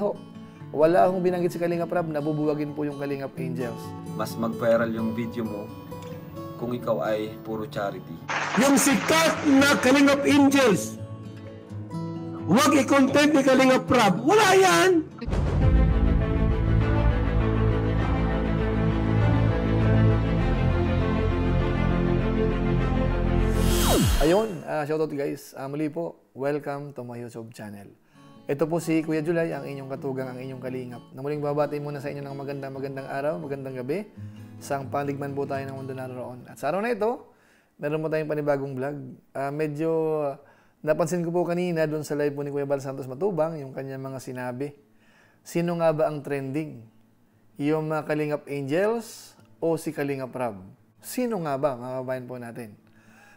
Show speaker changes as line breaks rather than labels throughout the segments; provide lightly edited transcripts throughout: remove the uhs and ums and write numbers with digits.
ho, wala akong binanggit si Kalingap Rab, nabubuwagin po yung Kalingap Angels.
Mas mag-viral yung video mo kung ikaw ay puro charity.
Yung sikat na Kalingap Angels, huwag i-content ni Kalingap Rab. Wala yan!
Ayun, shoutout guys. Muli po, welcome to my YouTube channel. Ito po si Kuya Julay, ang inyong katugang, ang inyong kalingap. Na muling babati muna sa inyo ng magandang araw, magandang gabi. Sang pandigman po tayo ng mundo naroon. At sa araw na ito, meron po tayong panibagong vlog. Medyo napansin ko po kanina doon sa live po ni Kuya Bal Santos Matubang, yung kanyang mga sinabi. Sino nga ba ang trending? Yung mga Kalingap Angels o si Kalingap Rab? Sino nga ba, mga kabayan po natin?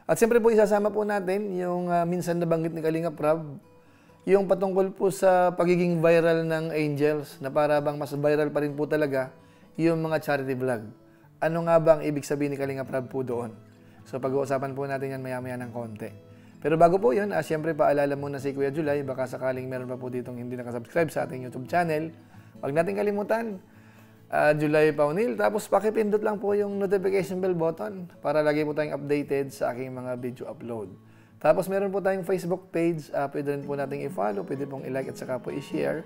At siyempre po isasama po natin yung minsan nabanggit ni Kalingap Rab, yung patungkol po sa pagiging viral ng Angels, na para bang mas viral pa rin po talaga yung mga charity vlog. Ano nga ba ang ibig sabihin ni Kalingap Rab po doon? So pag-uusapan po natin yan maya-maya ng konti. Pero bago po yun, siyempre paalala muna si Kuya Julay, baka sakaling meron pa po ditong hindi nakasubscribe sa ating YouTube channel. Huwag natin kalimutan, Julay Paunil. Tapos pakipindot lang po yung notification bell button para lagi po tayong updated sa aking mga video upload. Tapos meron po tayong Facebook page, pwede rin po nating i-follow, pwede pong i-like at saka po i-share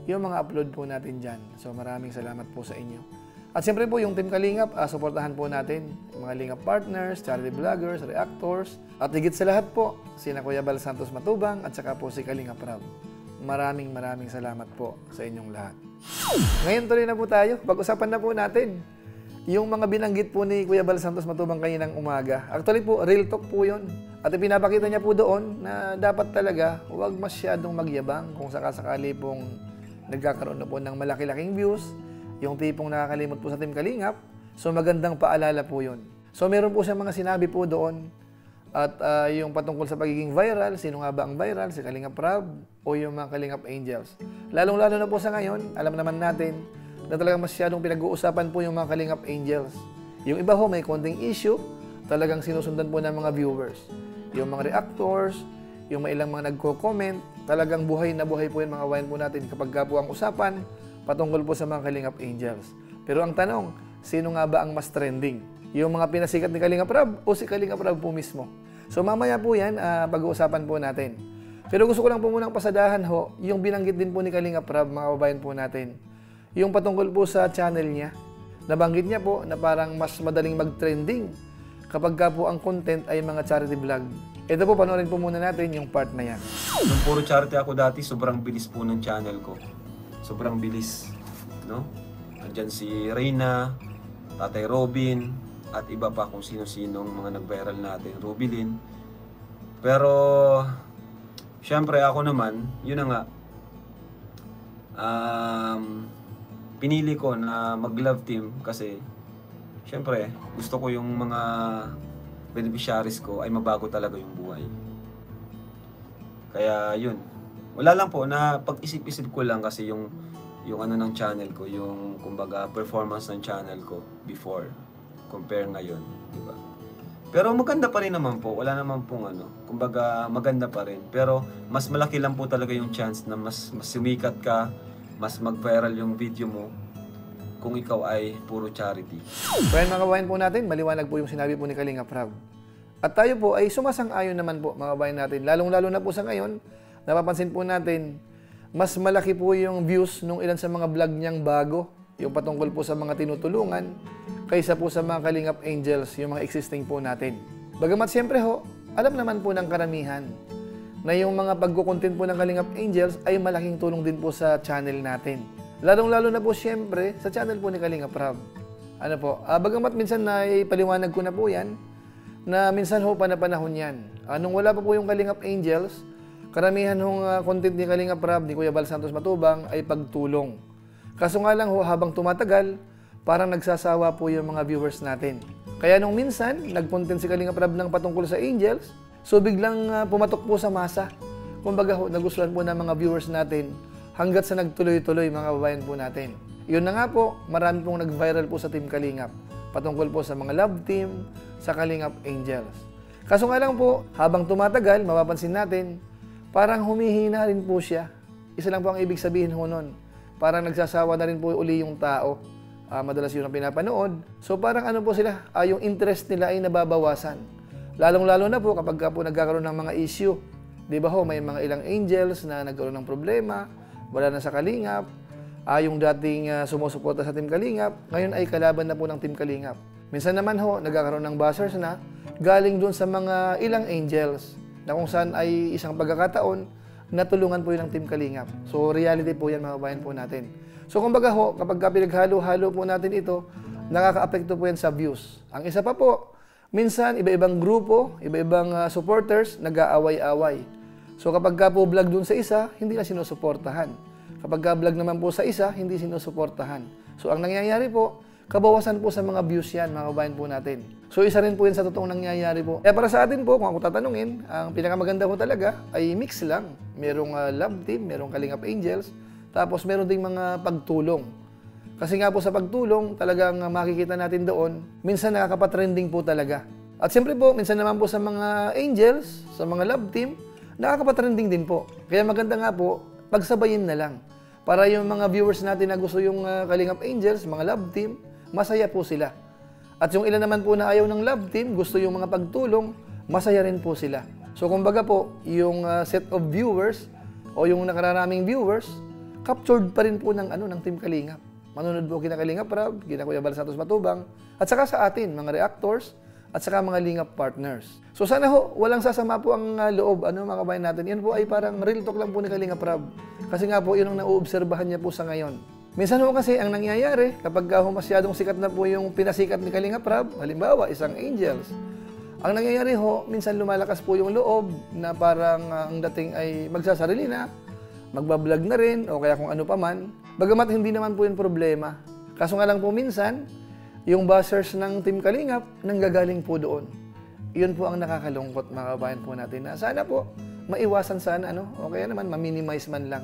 yung mga upload po natin dyan. So maraming salamat po sa inyo. At siyempre po yung Team Kalingap, suportahan po natin yung mga Lingap partners, charity vloggers, reactors, at higit sa lahat po, sina Kuya Bal Santos Matubang at saka po si Kalingap Rab. Maraming salamat po sa inyong lahat. Ngayon tuloy na po tayo. Pag-usapan na po natin yung mga binanggit po ni Kuya Bal Santos Matubang kaninang umaga. Actually po, real talk po yun. At ipinapakita niya po doon na dapat talaga huwag masyadong magyabang kung sakasakali pong nagkakaroon na po ng malaki-laking views, yung tipong nakakalimot po sa Team Kalingap. So magandang paalala po yun. So meron po siya mga sinabi po doon. At yung patungkol sa pagiging viral, sino nga ba ang viral? Si Kalingap Rab o yung mga Kalingap Angels? Lalong-lalo na po sa ngayon, alam naman natin na talagang masyadong pinag-uusapan po yung mga Kalingap Angels. Yung iba ho, may konting issue, talagang sinusundan po ng mga viewers. Yung mga reactors, yung may ilang mga nagko-comment, talagang buhay na buhay po yung mga kawayan po natin kapag po ang usapan patungkol po sa mga Kalingap Angels. Pero ang tanong, sino nga ba ang mas trending? Yung mga pinasikat ni Kalingap Rab o si Kalingap Rab po mismo? So mamaya po yan, pag-uusapan po natin. Pero gusto ko lang po munang pasadahan ho, yung binanggit din po ni Kalingap Rab, mga kabayan po natin. Yung patungkol po sa channel niya, nabanggit niya po na parang mas madaling mag-trending kapag po ang content ay mga charity vlog. Ito po, panoorin po muna natin yung part na yan.
Nung puro charity ako dati, sobrang bilis po ng channel ko. Sobrang bilis, no? Andyan si Reyna, Tatay Robin, at iba pa kung sino-sinong mga nag-viral natin, Rubilin. Pero, syempre ako naman, yun na nga, pinili ko na mag-love team kasi, syempre, gusto ko yung mga beneficiaries ko ay mabago talaga yung buhay. Kaya, yun. Wala lang po, na pag-isip-isip ko lang kasi yung ano ng channel ko, yung, kumbaga, performance ng channel ko before compare ngayon, di ba? Pero maganda pa rin naman po, wala naman pong ano, kumbaga maganda pa rin. Pero mas malaki lang po talaga yung chance na mas sumikat ka, mas mag-viral yung video mo kung ikaw ay puro charity.
So yan mga kabayan po natin, maliwanag po yung sinabi po ni Kalingap Rab. At tayo po ay sumasang-ayon naman po mga kabayan natin. Lalong-lalo na po sa ngayon, napapansin po natin, mas malaki po yung views nung ilan sa mga vlog niyang bago, yung patungkol po sa mga tinutulungan, kaysa po sa mga Kalingap Angels, yung mga existing po natin. Bagamat siyempre ho, alam naman po ng karamihan na yung mga pagkukontent po ng Kalingap Angels ay malaking tulong din po sa channel natin. Lalong-lalo na po siyempre sa channel po ni Kalingap Rab. Ano po, bagamat minsan na ipaliwanag ko na po yan, na minsan ho panahon yan. Nung wala pa po yung Kalingap Angels, karamihan hong content ni Kalingap Rab, ni Kuya Bal Santos Matubang ay pagtulong. Kaso nga lang ho, habang tumatagal, parang nagsasawa po yung mga viewers natin. Kaya nung minsan, nag-content si Kalingap Rab ng patungkol sa Angels, so biglang pumatok po sa masa. Kumbaga ho, nagustuhan po ng mga viewers natin hanggat sa nagtuloy-tuloy mga kababayan po natin. Yun na nga po, marami pong nag-viral po sa Team Kalingap, patungkol po sa mga love team, sa Kalingap Angels. Kaso nga lang po, habang tumatagal, mapapansin natin, parang humihina rin po siya. Isa lang po ang ibig sabihin ho nun. parang nagsasawa na rin po uli yung tao. Madalas yun ang pinapanood. So parang ano po sila, yung interest nila ay nababawasan. Lalong-lalo na po kapag po nagkakaroon ng mga issue. Di ba ho, may mga ilang angels na nagkaroon ng problema, wala na sa Kalingap. Yung dating sumusuporta sa Team Kalingap, ngayon ay kalaban na po ng Team Kalingap. Minsan naman ho, nagkakaroon ng buzzers na galing doon sa mga ilang angels na kung saan ay isang pagkakataon natulungan po yun ng Team Kalingap. So reality po yan mga kabayan po natin. So kumbaga ho, kapag pinaghalo-halo po natin ito, nakaka-apekto po yan sa views. Ang isa pa po, minsan iba-ibang grupo, iba-ibang supporters, nag-aaway-away. So kapag po vlog dun sa isa, hindi na sinusuportahan. Kapag vlog naman po sa isa, hindi sinusuportahan. So ang nangyayari po, kabawasan po sa mga views yan, mga kabayan po natin. So isa rin po yan sa totoong nangyayari po. Kaya para sa atin po, kung ako tatanungin, ang pinakamaganda po talaga ay mix lang. Merong love team, merong Kalingap Angels, tapos meron ding mga pagtulong. Kasi nga po sa pagtulong, talagang makikita natin doon, minsan nakakapatrending po talaga. At siyempre po, minsan naman po sa mga angels, sa mga love team, nakakapatrending din po. Kaya maganda nga po, pagsabayin na lang. Para yung mga viewers natin na gusto yung Kalingap Angels, mga love team, masaya po sila. At yung ilan naman po na ayaw ng love team, gusto yung mga pagtulong, masaya rin po sila. So kumbaga po, yung set of viewers o yung nakararaming viewers, captured pa rin po ng Team Kalingap. Manunod po kina Kalingap Rab, kina Kuya Bal Santos Matubang, at saka sa atin, mga reactors, at saka mga Lingap partners. So sana ho, walang sasama po ang loob, mga kabayan natin. Yan po ay parang real talk lang po ni Kalingap Rab. Kasi nga po, yun ang nauobserbahan niya po sa ngayon. Minsan ho kasi ang nangyayari, kapag masyadong sikat na po yung pinasikat ni Kalingap Rab, halimbawa, isang angels, ang nangyayari ho, minsan lumalakas po yung loob na parang ang dating ay magsasarili na, magbablog na rin, o kaya kung ano pa man. Bagamat hindi naman po yung problema. Kaso nga lang po minsan, yung buzzers ng Team Kalingap, nanggagaling po doon. Yun po ang nakakalungkot, mga kabayan po natin, na sana po, maiwasan sana, o kaya naman, ma-minimize man lang.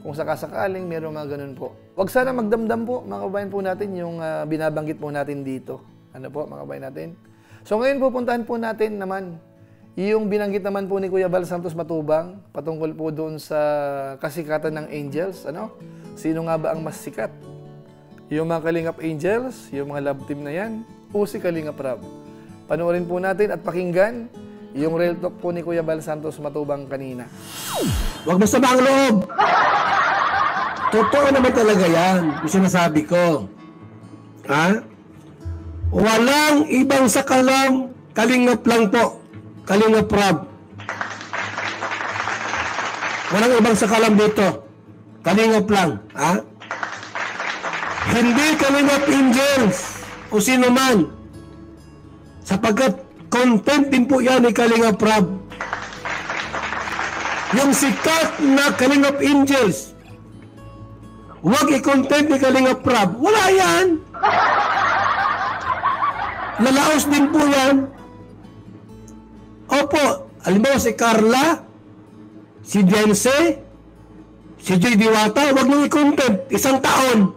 Kung sakasakaling, meron mga ganun po. Huwag sana magdamdam po, mga kabayan po natin, yung binabanggit po natin dito. Ano po, mga kabayan natin? So ngayon pupuntahan po natin naman, yung binanggit naman po ni Kuya Bal Santos Matubang, patungkol po doon sa kasikatan ng angels, Sino nga ba ang mas sikat? Yung mga Kalingap Angels, yung mga love team na yan, o si Kalingap Rab. Panoorin po natin at pakinggan yung real talk po ni Kuya Bal Santos Matubang kanina.
Huwag masama ang loob. Totoo naman talaga yan, yung sinasabi ko. Walang ibang sakalam, Kalingap lang po. Kalingap Rab. Walang ibang sakalam dito. Kalingap lang. Hindi Kalingap Angels o sino man. Sapagkat content din po yan ni Kalingap Rab. Yung sikat na Kalingap Angels, huwag i-content ni Kalingap Rab. Wala yan. Lalaos din po yan. Opo, halimbawa si Carla, si Jense, si Joy Diwata, huwag nyo i-content. Isang taon,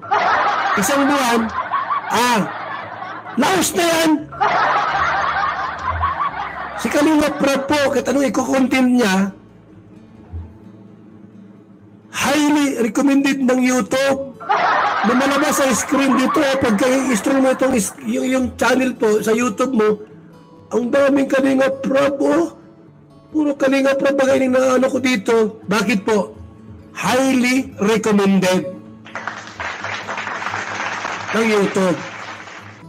isang buwan, laos na yan. Si Kalingap Rab po, kahit anong i-content niya, highly recommended ng YouTube. Na malabas sa screen dito, pagka i-stream mo yung channel po sa YouTube mo, ang daming Kalingap Rab, puro Kalingap Rab bagay na ko dito. Bakit po? Highly recommended ng YouTube.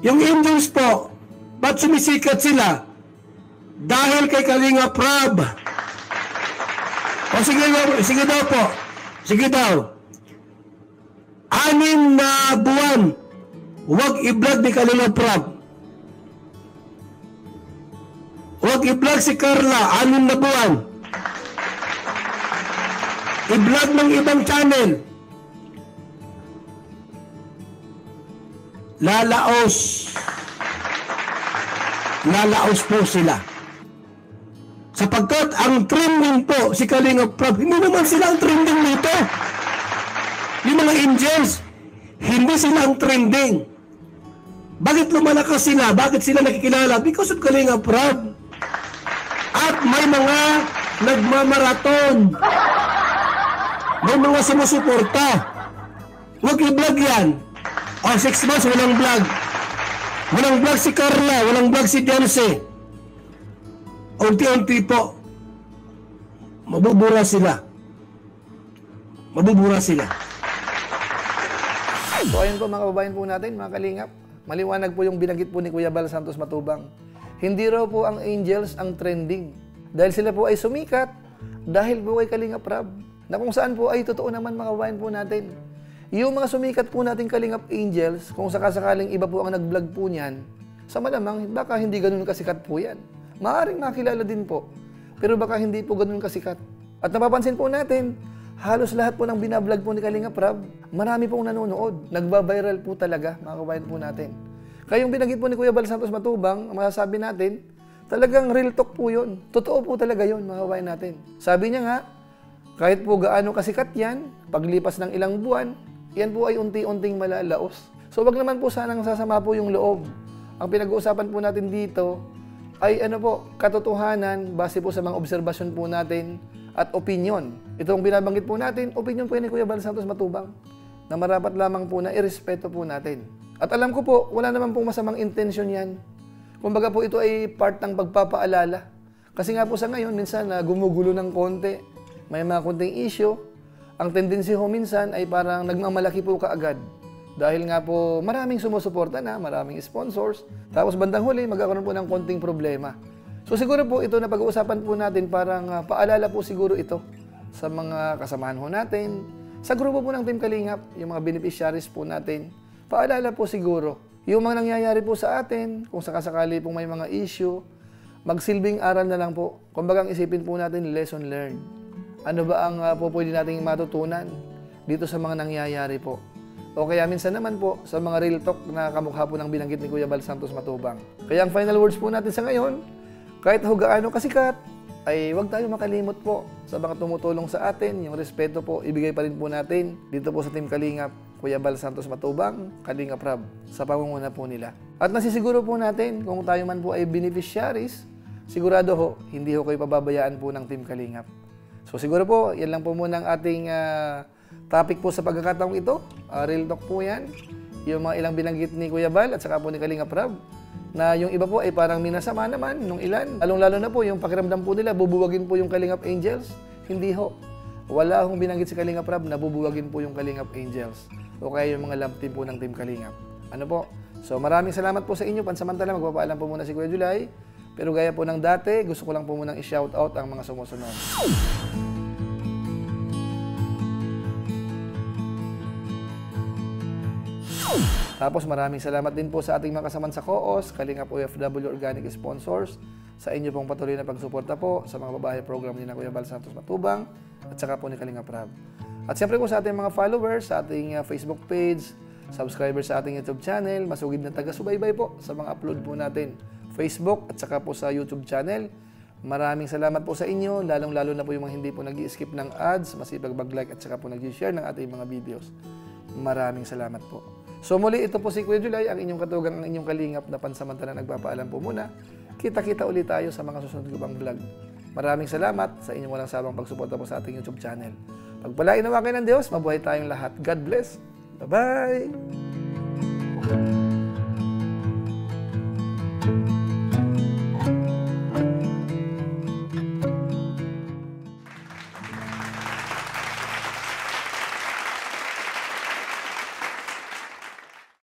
Yung angels po, ba't sumisikat sila? Dahil kay Kalingap Rab. O sige daw po. Sige daw. 6 na buwan, huwag i-vlog ni Kalingap Rab. Huwag i-vlog si Carla, 6 na buwan. I-vlog ng ibang channel. Lalaos. Lalaos po sila. Sapagkat ang trending po si Kalingap Rab, hindi naman sila ang trending nito. Yung mga angels, hindi sila ang trending. Bakit lumalakas sila? Bakit sila nakikilala? Because of Kalingap Rab. At may mga nagmamaraton. May mga sumusuporta. Huwag i-vlog yan. O, 6 months, walang vlog. Walang vlog si Carla, walang vlog si Janse. Unti-unti po, mabubura sila. Mabubura sila.
So ayun po mga kababayan po natin, mga kalingap. Maliwanag po yung binanggit po ni Kuya Bal Santos Matubang. Hindi raw po ang angels ang trending. Dahil sila po ay sumikat dahil po kay Kalingap Rab. Na kung saan po ay totoo naman mga kababayan po natin. Yung mga sumikat po natin Kalingap Angels, kung sakasakaling iba po ang nag-vlog po niyan, sa malamang baka hindi ganun kasikat po yan. Maaaring makilala din po. Pero baka hindi po ganun kasikat. At napapansin po natin, halos lahat po ng binablog po ni Kalingap Rab, marami pong nanonood. Nagba-viral po talaga, mga kabayan po natin. Kaya yung binanggit po ni Kuya Bal Santos Matubang, ang masasabi natin, talagang real talk po yun. Totoo po talaga yun, mga kabayan natin. Sabi niya nga, kahit po gaano kasikat yan, paglipas ng ilang buwan, yan po ay unti-unting malalaos. So wag naman po sanang sasama po yung loob. Ang pinag-uusapan po natin dito ay ano po, katotohanan base po sa mga obserbasyon po natin at opinion. Itong binabanggit po natin, opinion po yan ni Kuya Bal Santos Matubang na marapat lamang po na irespeto po natin. At alam ko po, wala naman pong masamang intensyon yan. Kumbaga po ito ay part ng pagpapaalala. Kasi nga po sa ngayon, minsan gumugulo ng konti, may mga konting issue. Ang tendency ho minsan ay parang nagmamalaki po kaagad. Dahil nga po maraming sumusuporta na, maraming sponsors. Tapos bandang huli, magkakaroon po ng konting problema. So siguro po ito na pag-uusapan po natin, parang paalala po siguro ito sa mga kasamahan ho natin, sa grupo po ng Team Kalingap, yung mga beneficiaries po natin. Paalala po siguro, yung mga nangyayari po sa atin, kung sakasakali pong may mga issue, magsilbing aral na lang po. Kumbaga isipin po natin, lesson learned. Ano ba ang po pwede nating matutunan dito sa mga nangyayari po? O kaya minsan naman po sa mga real talk na kamukha po ng binanggit ni Kuya Bal Santos Matubang. Kaya ang final words po natin sa ngayon, kahit gaano kasikat, ay huwag tayo makalimot po sa mga tumutulong sa atin. Yung respeto po, ibigay pa rin po natin dito po sa Team Kalingap, Kuya Bal Santos Matubang, Kalingap Rab, sa pangunguna po nila. At nasisiguro po natin, kung tayo man po ay beneficiaries, sigurado ho, hindi ho kayo pababayaan po ng Team Kalingap. So siguro po, yan lang po muna ang ating topic po sa pagkakataong ito. Real talk po yan. Yung mga ilang binanggit ni Kuya Bal at saka po ni Kalingap Rab, na yung iba po ay parang minasama naman nung ilan. Lalong-lalo na po yung pakiramdam po nila, bubuwagin po yung Kalingap Angels. Hindi ho. Wala hong binanggit si Kalingap Rab na bubuwagin po yung Kalingap Angels. O kaya yung mga love team po ng Team Kalingap. Ano po? So maraming salamat po sa inyo. Pansamantala, magpapaalam po muna si Kuya July. Pero gaya po ng dati, gusto ko lang po munang i-shoutout ang mga sumusunod. Tapos maraming salamat din po sa ating mga kasaman sa COOS, Kalingap OFW Organic Sponsors, sa inyo pong patuloy na pagsuporta po sa mga babae program ni na Kuya Bal Santos Matubang at saka po ni Kalingap Rab. At siyempre po sa ating mga followers, sa ating Facebook page, subscribers sa ating YouTube channel, masugid na taga-subaybay po sa mga upload po natin, Facebook at saka po sa YouTube channel. Maraming salamat po sa inyo, lalong-lalo na po yung mga hindi po nag-i-skip ng ads, masipag mag-like at saka po nag-share ng ating mga videos. Maraming salamat po. So muli, ito po si Kuya July, ang inyong katugang, ang inyong kalingap na pansamantala nagpapaalam po muna. Kita-kita ulit tayo sa mga susunod ko pang vlog. Maraming salamat sa inyong walang sabang pagsuporta po sa ating YouTube channel. Pagpalain naman kayo ng Diyos, mabuhay tayong lahat. God bless. Bye-bye!